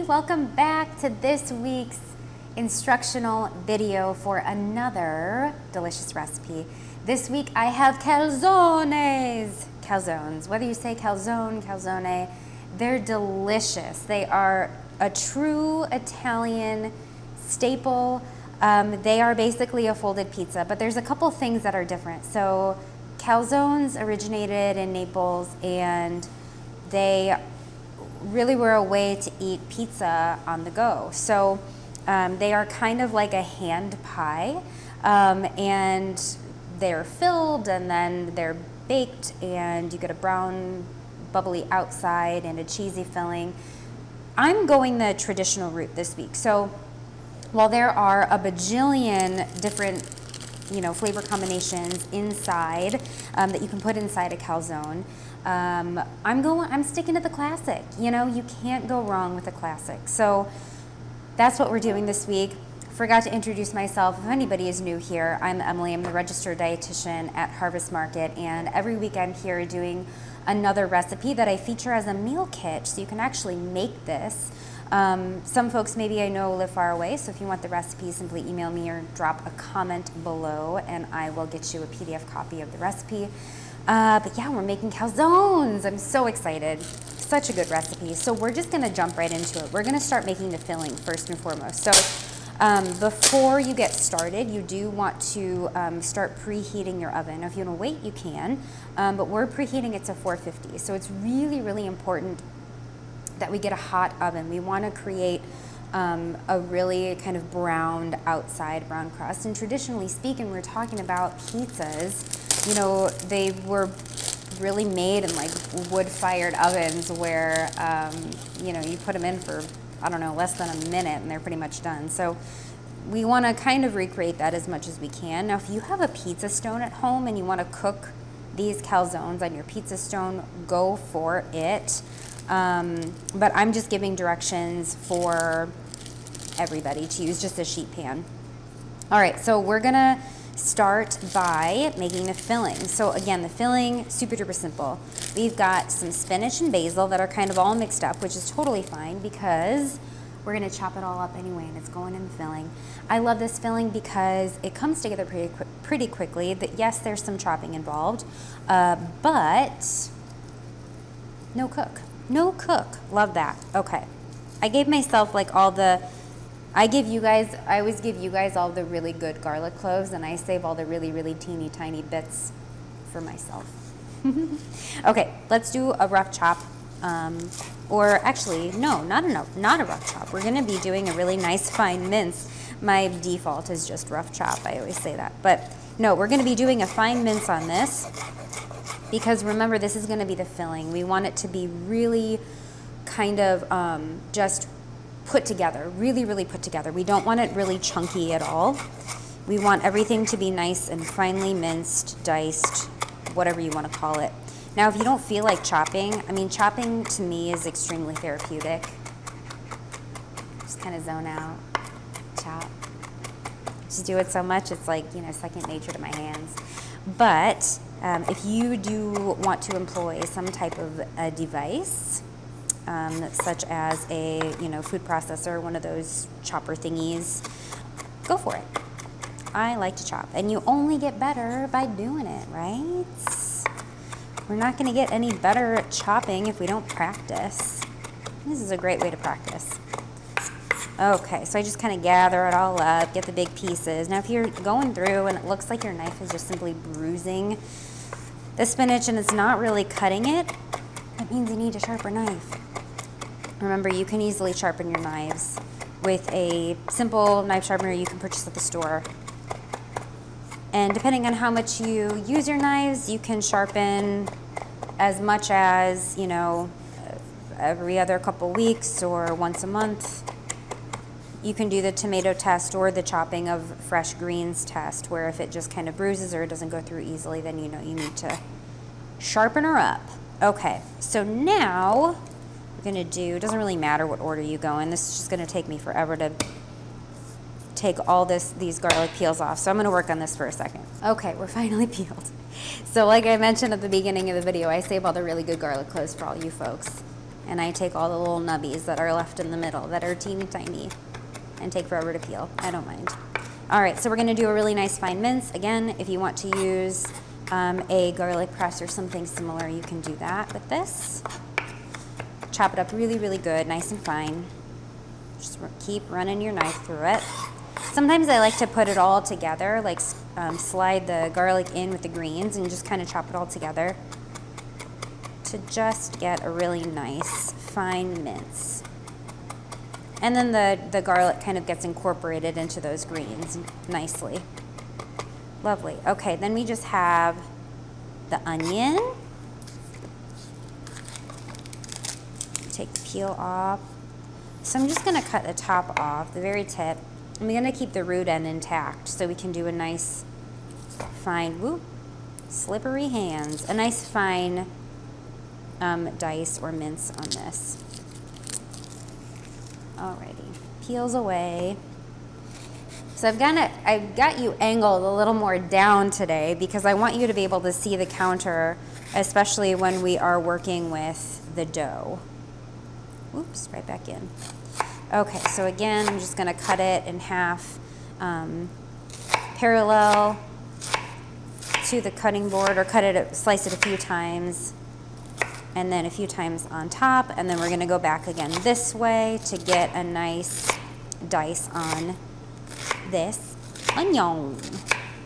welcome back to this week's instructional video for another delicious recipe. This week I have calzones. Calzones, whether you say calzone, calzone, they're delicious. They are a true Italian staple. They are basically a folded pizza, but there's a couple things that are different. So calzones originated in Naples, and they really were a way to eat pizza on the go. So they are kind of like a hand pie, and they're filled and then they're baked, and you get a brown bubbly outside and a cheesy filling. I'm going the traditional route this week. So while there are a bajillion different flavor combinations inside that you can put inside a calzone, I'm sticking to the classic. You can't go wrong with a classic. So that's what we're doing this week. Forgot to introduce myself. If anybody is new here, I'm Emily. I'm the registered dietitian at Harvest Market, and every week I'm here doing another recipe that I feature as a meal kit, so you can actually make this. Some folks maybe I know live far away, so if you want the recipe, simply email me or drop a comment below and I will get you a PDF copy of the recipe. But yeah, we're making calzones. I'm so excited. Such a good recipe. So we're just gonna jump right into it. We're gonna start making the filling first and foremost. So before you get started, you do want to start preheating your oven. Now, if you want to wait, you can, but we're preheating it to 450. So it's really, really important that we get a hot oven. We want to create a really kind of browned outside brown crust. And traditionally speaking, we're talking about pizzas. They were really made in like wood-fired ovens where you put them in for, I don't know, less than a minute and they're pretty much done. So we want to kind of recreate that as much as we can. Now, if you have a pizza stone at home and you want to cook these calzones on your pizza stone, go for it. But I'm just giving directions for everybody to use just a sheet pan. All right, so we're gonna start by making the filling. So again, the filling, super duper simple. We've got some spinach and basil that are kind of all mixed up, which is totally fine because we're gonna chop it all up anyway and it's going in the filling. I love this filling because it comes together pretty quickly. Yes, there's some chopping involved, but no cook. No cook. Love that. Okay. I gave myself like I always give you guys all the really good garlic cloves, and I save all the really, really teeny tiny bits for myself. Okay, let's do a rough chop. Or actually, no, not a rough chop. We're gonna be doing a really nice fine mince. My default is just rough chop. I always say that. But no, we're gonna be doing a fine mince on this, because remember, this is going to be the filling. We want it to be really kind of just put together, really, really put together. We don't want it really chunky at all. We want everything to be nice and finely minced, diced, whatever you want to call it. Now, if you don't feel like chopping, chopping to me is extremely therapeutic. Just kind of zone out, chop. Just do it so much, it's like, second nature to my hands. But if you do want to employ some type of a device, such as a food processor, one of those chopper thingies, go for it. I like to chop, and you only get better by doing it, right? We're not going to get any better at chopping if we don't practice. This is a great way to practice. Okay, so I just kind of gather it all up, get the big pieces. Now, if you're going through and it looks like your knife is just simply bruising the spinach and it's not really cutting it, that means you need a sharper knife. Remember, you can easily sharpen your knives with a simple knife sharpener you can purchase at the store. And depending on how much you use your knives, you can sharpen as much as, every other couple weeks or once a month. You can do the tomato test or the chopping of fresh greens test, where if it just kind of bruises or it doesn't go through easily, then you need to sharpen her up. Okay, so now we're gonna do, it doesn't really matter what order you go in. This is just gonna take me forever to take all these garlic peels off. So I'm gonna work on this for a second. Okay, we're finally peeled. So like I mentioned at the beginning of the video, I save all the really good garlic cloves for all you folks. And I take all the little nubbies that are left in the middle that are teeny tiny and take forever to peel. I don't mind. All right, so we're gonna do a really nice fine mince. Again, if you want to use a garlic press or something similar, you can do that with this. Chop it up really, really good, nice and fine. Just keep running your knife through it. Sometimes I like to put it all together, like slide the garlic in with the greens and just kind of chop it all together to just get a really nice fine mince. And then the garlic kind of gets incorporated into those greens nicely. Lovely. Okay, then we just have the onion. Take the peel off. So I'm just gonna cut the top off, the very tip. I'm gonna keep the root end intact so we can do a nice fine, whoop, slippery hands, a nice fine dice or mince on this. Alrighty, peels away. So I've got you angled a little more down today because I want you to be able to see the counter, especially when we are working with the dough. Oops, right back in. Okay, so again, I'm just gonna cut it in half, parallel to the cutting board, or slice it a few times, and then a few times on top, and then we're gonna go back again this way to get a nice dice on this onion.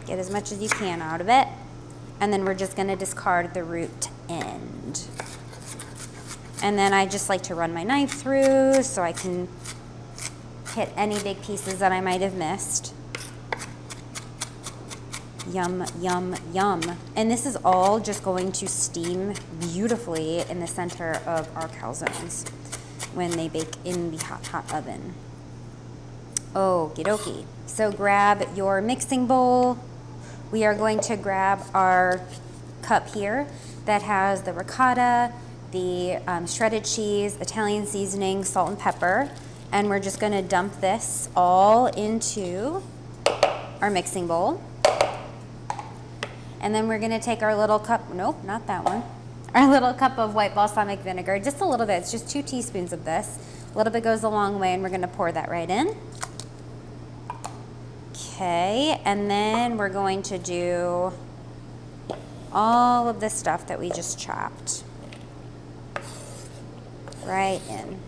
Get as much as you can out of it, and then we're just gonna discard the root end. And then I just like to run my knife through so I can hit any big pieces that I might have missed. Yum, yum, yum. And this is all just going to steam beautifully in the center of our calzones when they bake in the hot, hot oven. Okie dokie. So grab your mixing bowl. We are going to grab our cup here that has the ricotta, the shredded cheese, Italian seasoning, salt and pepper, and we're just gonna dump this all into our mixing bowl. And then we're gonna take our little cup, nope, not that one, our little cup of white balsamic vinegar, just a little bit, it's just 2 teaspoons of this. A little bit goes a long way, and we're gonna pour that right in. Okay, and then we're going to do all of the stuff that we just chopped right in.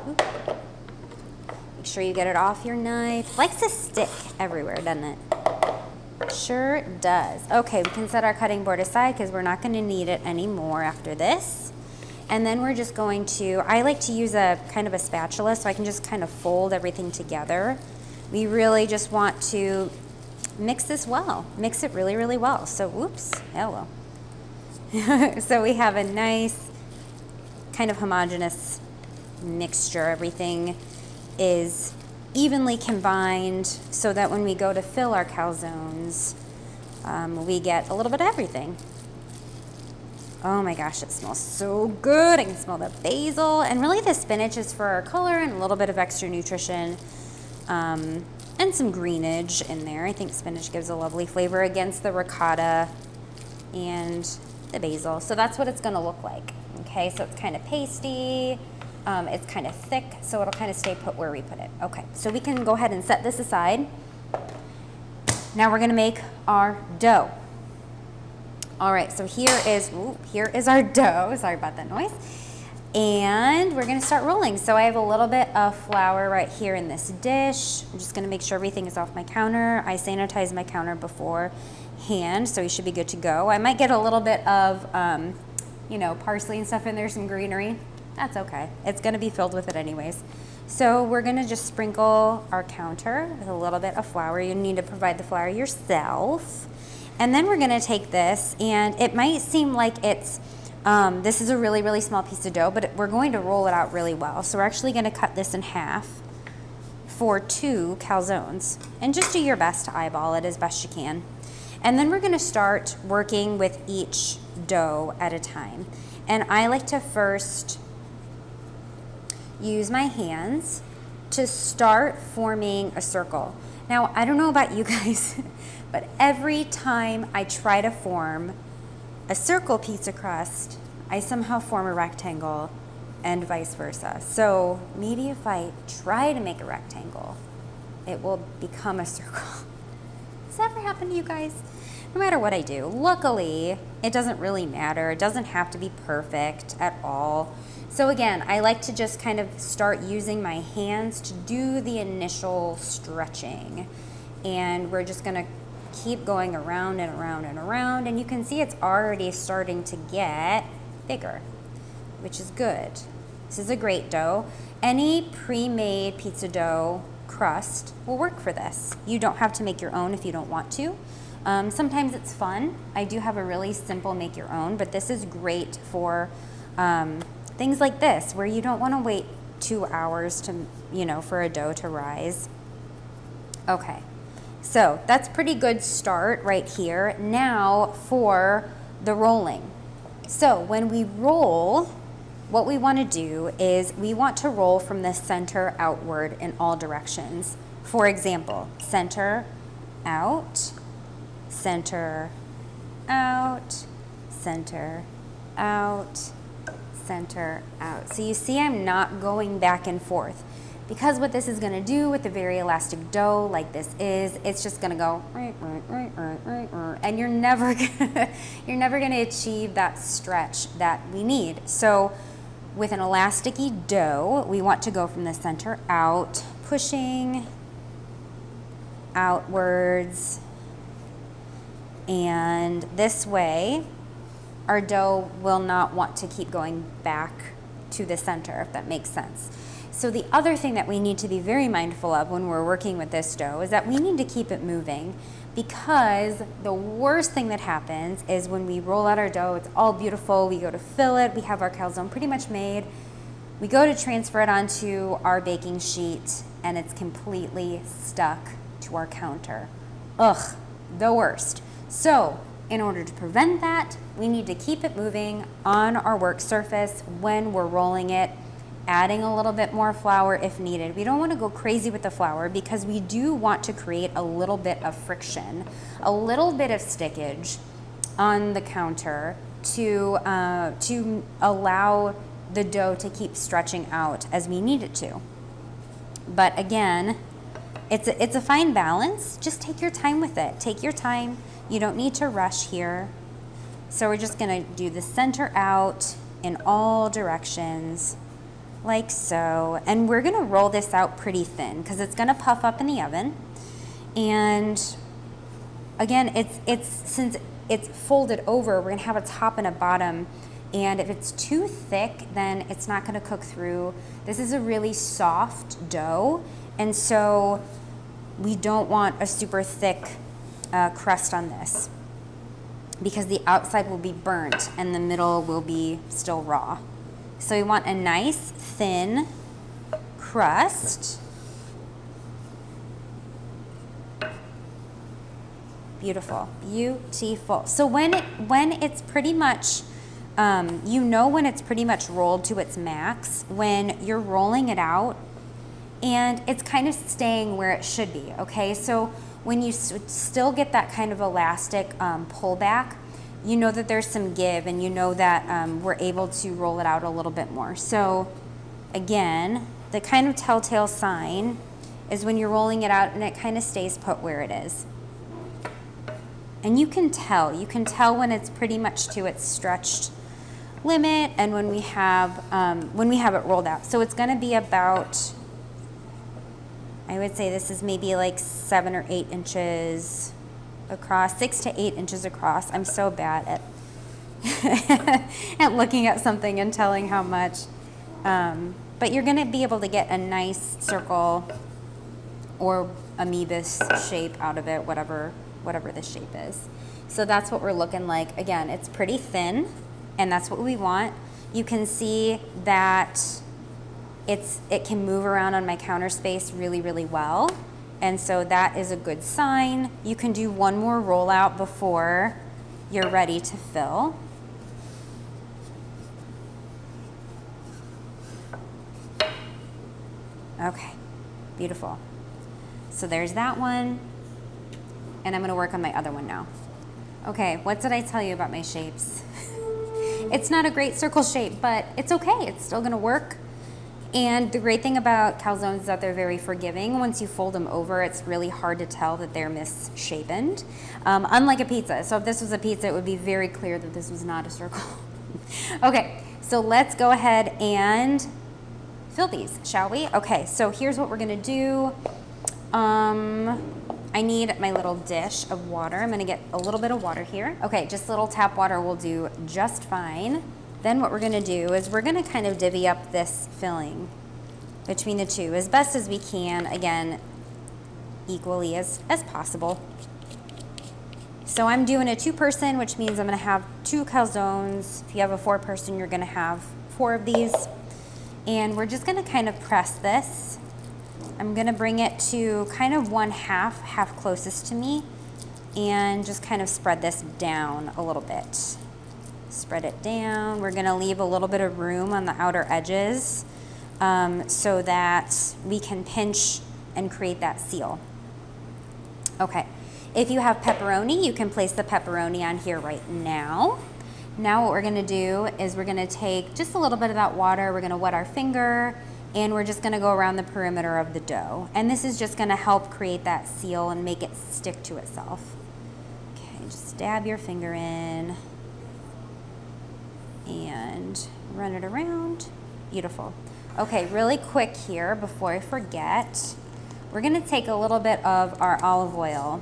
Oop. Make sure you get it off your knife. Likes to stick everywhere, doesn't it? Sure does. Okay, we can set our cutting board aside because we're not going to need it anymore after this. And then we're just going to, I like to use a kind of a spatula so I can just kind of fold everything together. We really just want to mix this well. Mix it really, really well. So, whoops, hello. So we have a nice kind of homogeneous mixture. Everything is evenly combined so that when we go to fill our calzones, we get a little bit of everything. Oh my gosh, it smells so good. I can smell the basil, and really the spinach is for our color and a little bit of extra nutrition, and some greenage in there. I think spinach gives a lovely flavor against the ricotta and the basil. So that's what it's gonna look like. Okay, so it's kind of pasty, it's kind of thick, so it'll kind of stay put where we put it. Okay, so we can go ahead and set this aside. Now we're gonna make our dough. All right, so here is our dough. Sorry about that noise. And we're gonna start rolling. So I have a little bit of flour right here in this dish. I'm just gonna make sure everything is off my counter. I sanitize my counter beforehand, so we should be good to go. I might get a little bit of parsley and stuff in there, some greenery. That's okay. It's gonna be filled with it anyways. So we're gonna just sprinkle our counter with a little bit of flour. You need to provide the flour yourself. And then we're gonna take this, and it might seem like it's, this is a really, really small piece of dough, but we're going to roll it out really well. So we're actually gonna cut this in half for 2 calzones. And just do your best to eyeball it as best you can. And then we're gonna start working with each dough at a time. And I like to first use my hands to start forming a circle. Now, I don't know about you guys, but every time I try to form a circle pizza crust, I somehow form a rectangle and vice versa. So maybe if I try to make a rectangle, it will become a circle. Does that ever happen to you guys? No matter what I do. Luckily, it doesn't really matter. It doesn't have to be perfect at all. So again, I like to just kind of start using my hands to do the initial stretching. And we're just gonna keep going around and around and around. And you can see it's already starting to get bigger, which is good. This is a great dough. Any pre-made pizza dough crust will work for this. You don't have to make your own if you don't want to. Sometimes it's fun. I do have a really simple make your own, but this is great for things like this where you don't want to wait 2 hours to, for a dough to rise. Okay, so that's pretty good start right here. Now for the rolling. So when we roll, what we want to do is we want to roll from the center outward in all directions. For example, center out, center out, center out, center out. So you see I'm not going back and forth, because what this is going to do with the very elastic dough like this is, it's just going to go and you're never going to achieve that stretch that we need. So with an elasticy dough, we want to go from the center out, pushing outwards, and this way our dough will not want to keep going back to the center, if that makes sense. So the other thing that we need to be very mindful of when we're working with this dough is that we need to keep it moving, because the worst thing that happens is when we roll out our dough, it's all beautiful, we go to fill it, we have our calzone pretty much made, we go to transfer it onto our baking sheet and it's completely stuck to our counter. Ugh, the worst. So in order to prevent that, we need to keep it moving on our work surface when we're rolling it, adding a little bit more flour if needed. We don't want to go crazy with the flour because we do want to create a little bit of friction, a little bit of stickage on the counter to allow the dough to keep stretching out as we need it to. But again, it's a fine balance. Just take your time with it. Take your time. You don't need to rush here. So we're just gonna do the center out in all directions, like so. And we're gonna roll this out pretty thin because it's gonna puff up in the oven. And again, since it's folded over, we're gonna have a top and a bottom. And if it's too thick, then it's not gonna cook through. This is a really soft dough, and so we don't want a super thick crust on this, because the outside will be burnt and the middle will be still raw. So we want a nice thin crust. Beautiful, beautiful. So when it's pretty much, when it's pretty much rolled to its max, when you're rolling it out and it's kind of staying where it should be, okay? So when you still get that kind of elastic pullback, you know that there's some give, and you know that we're able to roll it out a little bit more. So again, the kind of telltale sign is when you're rolling it out and it kind of stays put where it is. And you can tell when it's pretty much to its stretched limit, and when we have it rolled out. So it's going to be about, I would say this is maybe like 7 or 8 inches across, 6 to 8 inches across. I'm so bad at looking at something and telling how much. But you're going to be able to get a nice circle or amoebus shape out of it, whatever the shape is. So that's what we're looking like. Again, it's pretty thin, and that's what we want. You can see that it can move around on my counter space really, really well. And so that is a good sign. You can do one more rollout before you're ready to fill. Okay, beautiful. So there's that one. And I'm gonna work on my other one now. Okay, what did I tell you about my shapes? It's not a great circle shape, but it's okay. It's still gonna work. And the great thing about calzones is that they're very forgiving. Once you fold them over, it's really hard to tell that they're misshapen, unlike a pizza. So if this was a pizza, it would be very clear that this was not a circle. Okay, so let's go ahead and fill these, shall we? Okay, so here's what we're gonna do. I need my little dish of water. I'm gonna get a little bit of water here. Okay, just little tap water will do just fine. Then what we're gonna do is we're gonna kind of divvy up this filling between the two as best as we can, again, equally as possible. So I'm doing a 2-person, which means I'm gonna have 2 calzones. If you have a 4-person, you're gonna have 4 of these. And we're just gonna kind of press this. I'm gonna bring it to kind of 1/2, half closest to me, and just kind of spread this down a little bit. Spread it down. We're gonna leave a little bit of room on the outer edges so that we can pinch and create that seal. Okay, if you have pepperoni, you can place the pepperoni on here right now. Now what we're gonna do is we're gonna take just a little bit of that water, we're gonna wet our finger, and we're just gonna go around the perimeter of the dough. And this is just gonna help create that seal and make it stick to itself. Okay, just dab your finger in and run it around. Beautiful. Okay, really quick here before I forget, we're gonna take a little bit of our olive oil.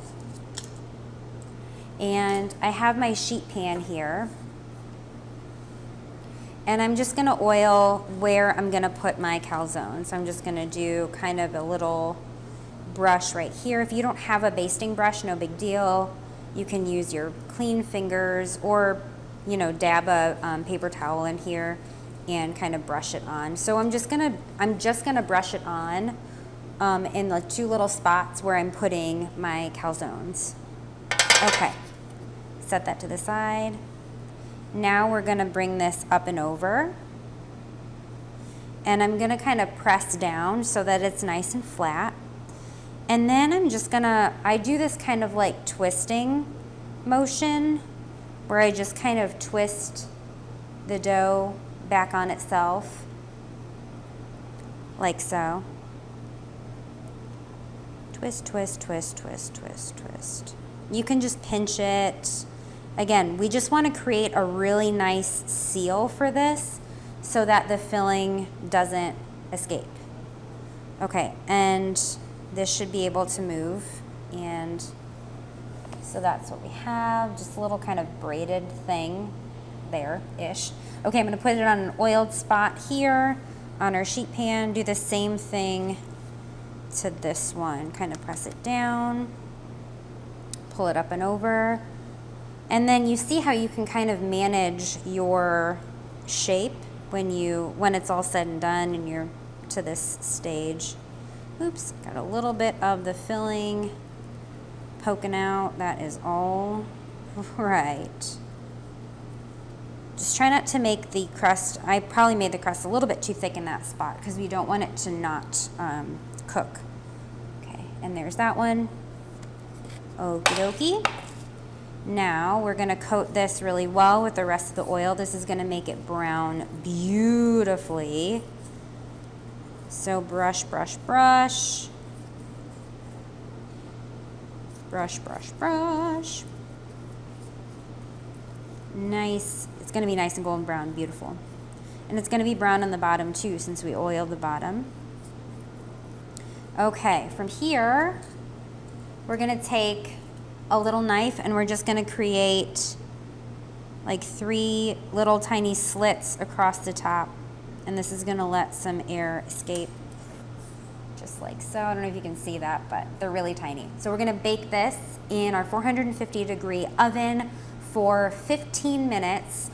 And I have my sheet pan here. And I'm just gonna oil where I'm gonna put my calzone. So I'm just gonna do kind of a little brush right here. If you don't have a basting brush, no big deal. You can use your clean fingers or dab a paper towel in here and kind of brush it on. So I'm just gonna brush it on in the 2 little spots where I'm putting my calzones. Okay, set that to the side. Now we're gonna bring this up and over. And I'm gonna kind of press down so that it's nice and flat. And then I do this kind of like twisting motion where I just kind of twist the dough back on itself, like so. Twist, twist, twist, twist, twist, twist. You can just pinch it. Again, we just want to create a really nice seal for this so that the filling doesn't escape. Okay, and this should be able to move, and so that's what we have, just a little kind of braided thing there-ish. Okay, I'm gonna put it on an oiled spot here on our sheet pan, do the same thing to this one, kind of press it down, pull it up and over, and then you see how you can kind of manage your shape when it's all said and done and you're to this stage. Oops, got a little bit of the filling poking out. That is all right. Just try not to make the crust, I probably made the crust a little bit too thick in that spot because we don't want it to not cook. Okay, and there's that one. Okie dokie. Now we're gonna coat this really well with the rest of the oil. This is gonna make it brown beautifully. So brush, brush, brush. Brush, brush, brush. Nice, it's gonna be nice and golden brown, beautiful. And it's gonna be brown on the bottom too since we oiled the bottom. Okay, from here, we're gonna take a little knife and we're just gonna create like 3 little tiny slits across the top. And this is gonna let some air escape, just like so. I don't know if you can see that, but they're really tiny. So we're gonna bake this in our 450-degree oven for 15 minutes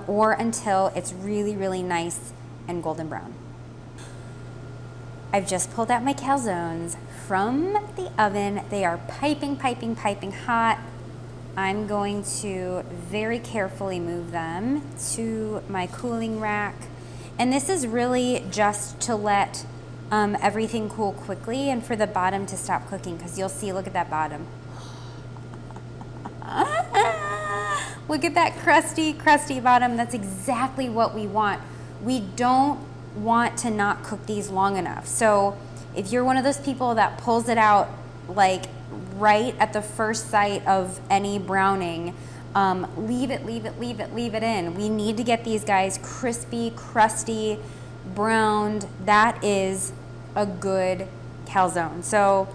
or until it's really, really nice and golden brown. I've just pulled out my calzones from the oven. They are piping, piping, piping hot. I'm going to very carefully move them to my cooling rack. And this is really just to let everything cool quickly and for the bottom to stop cooking, because you'll see, look at that bottom. Look at that crusty, crusty bottom. That's exactly what we want. We don't want to not cook these long enough. So if you're one of those people that pulls it out like right at the first sight of any browning, leave it in. We need to get these guys crispy, crusty, browned. That is a good calzone. So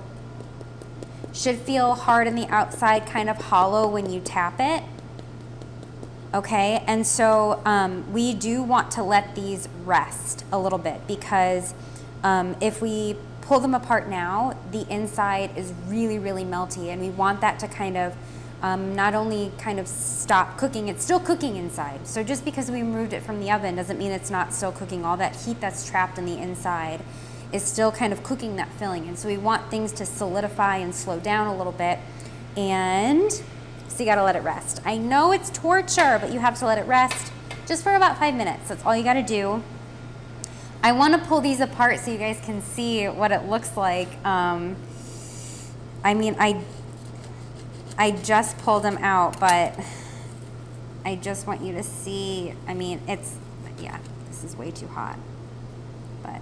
should feel hard on the outside, kind of hollow when you tap it. Okay, and so we do want to let these rest a little bit, because if we pull them apart now, the inside is really, really melty, and we want that to kind of not only kind of stop cooking, it's still cooking inside. So just because we removed it from the oven doesn't mean it's not still cooking. All that heat that's trapped in the inside is still kind of cooking that filling. And so we want things to solidify and slow down a little bit. And so you gotta let it rest. I know it's torture, but you have to let it rest just for about 5 minutes. That's all you gotta do. I wanna pull these apart so you guys can see what it looks like. I mean, I just pulled them out, but I just want you to see, I mean, yeah, this is way too hot, but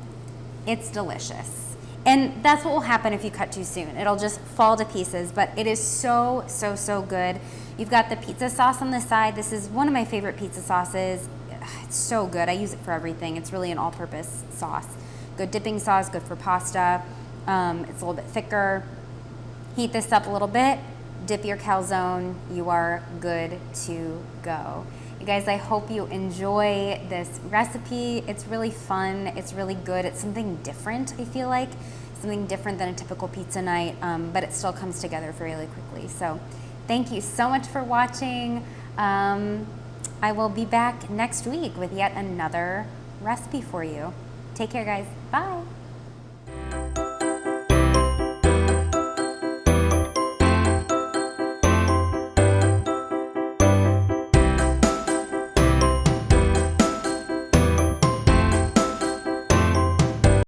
it's delicious. And that's what will happen if you cut too soon. It'll just fall to pieces, but it is so, so, so good. You've got the pizza sauce on the side. This is one of my favorite pizza sauces. It's so good. I use it for everything. It's really an all-purpose sauce. Good dipping sauce, good for pasta. It's a little bit thicker. Heat this up a little bit. Dip your calzone. You are good to go. You guys, I hope you enjoy this recipe. It's really fun. It's really good. It's something different, I feel like. Something different than a typical pizza night, but it still comes together really quickly. So thank you so much for watching. I will be back next week with yet another recipe for you. Take care, guys. Bye.